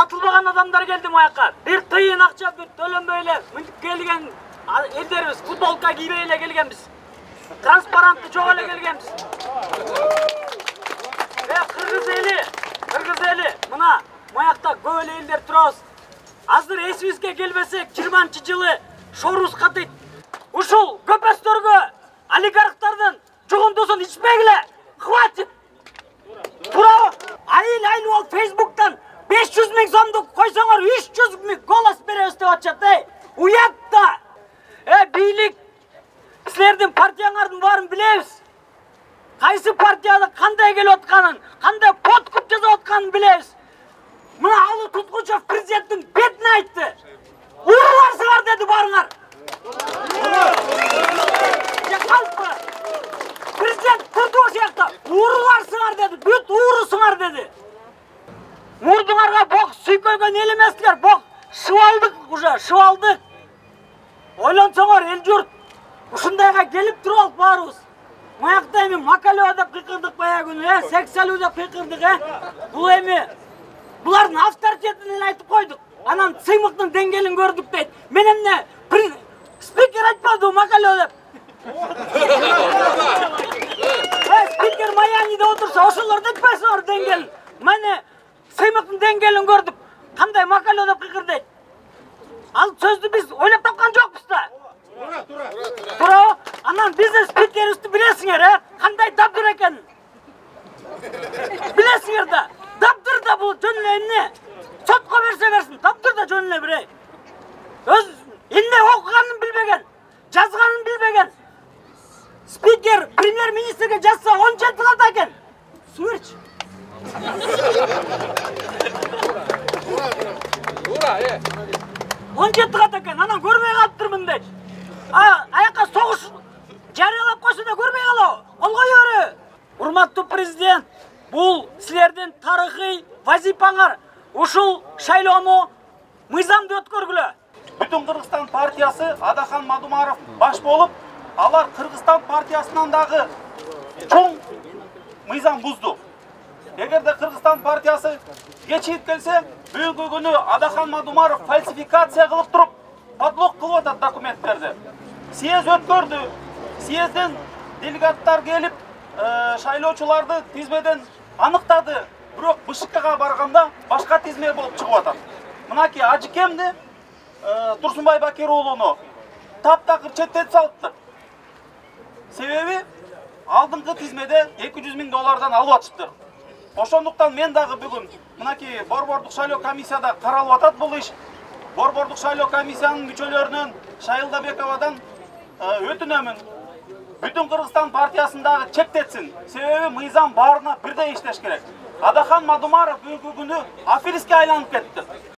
сатылбаган адамдар келди маяка. Бир тыйын акча төлөнбөй эле мынтип келген элдерибиз футболка кийбей эле келгенбиз. Транспарантты жок эле келгенбиз. Кыргыз эли, мына маякта көп эле элдер турабыз. Азыр эсибизге келбесек, 20-жылы Шорус катыйт. Ушул көпөстөргө олигархтардын жугундусун ичпегиле. Хватит. Туурабы? Айыл ол Facebook'tan 500 000 сомду койсоңор 300 000 голос беребиз деп атышат. Уят да. Бийлик, силердин партияңардын баарын билебиз. Кайсы партияда кандай келип атканын, кандай подкуп жасап атканын билебиз. Мына Алы Туткучев президенттин бетине айтты. Уруларсыңар деди барыңар. Президент турду ошоякта. Уруларсыңар деди, бүт уурусуңар деди. Мурдуңарга бок сүйкөлгөн эл эмессиңер, бок шыбалдык уже, шыбалдык. Ойлонсоңор эл журт ушундайга келип туруп алып баарыбыз. Маякта эми Макалева деп кыйкырдык баягы күнү, сексалуу деп кыйкырдык, Бул эми булардын авторитетин айтып койдук. Анан сыймыктын деңгээлин көрдүк дейт. Мен эмне спикер айтпады Макалева деп. Спикер Майамиде отурса, ошолорду айтпайсыңар деңгээлин. Мени сыймыктын деңгээлин көрдүк. Кандай Макалева деп кыйкырдайт. Ал сөздү биз ойлоп тапкан жокпуз да. Тура, анан биздин спикерибизди билесиңер, кандай дабдыр экенин. Билесиңер да. Дабдыр да бул жөн эле эмне? Сотко берсе берсин, дабдыр да жөн эле бирей. Өз эмне окуганын билбеген, жазганын билбеген. Спикер премьер-министрге жазса 10 кылат экен. Суверч. Тура, 10 кылат экен, анан көрбөй калыптырмын дейт. Аяққа соғыш жариялап қойса да көрмей қалау. Қолға өрі. Урматтуу президент, бұл сілерден тарихи вазипаңар. Ушул шайлоону мыйзамды өткөргүлө. Бүтүн Кыргызстан партиясы Адахан Мадумаров баш болуп, алар Кыргызстан партиясынан дагы чоң мыйзам бузду. Эгерде Кыргызстан партиясы кечигип келсе, бүгүнкү күнү Адахан Мадумаров фальсификация кылып туруп, подлог кылып атат документтерди. Съезд өткөрдү. Съезден делегаттар келип, шайлоочуларды тизмеден аныктады. Бирок БШКга барганда башка тизме болуп чыгып атат. Мынаки Ажикемди, Турсунбай Бакир уулуну таптакыр четтетип салыптыр. Себеби алдыңкы тизмеде 200 000 доллардан алып атыптыр. Ошондуктан мен дагы бүгүн мынаки борбордук шайлоо комиссияда каралып атат бул иш. Борбордук шайлоо комиссиянын мүчөлөрүнөн Шайылдабековадан өтүнөмүн. Бүтүн Кыргызстан партиясындагы чектетсин. Себеби мыйзам баарына бирдей иштеш керек. Адахан Мадумаров бүгүнкү күнү аферистке айланып кетти.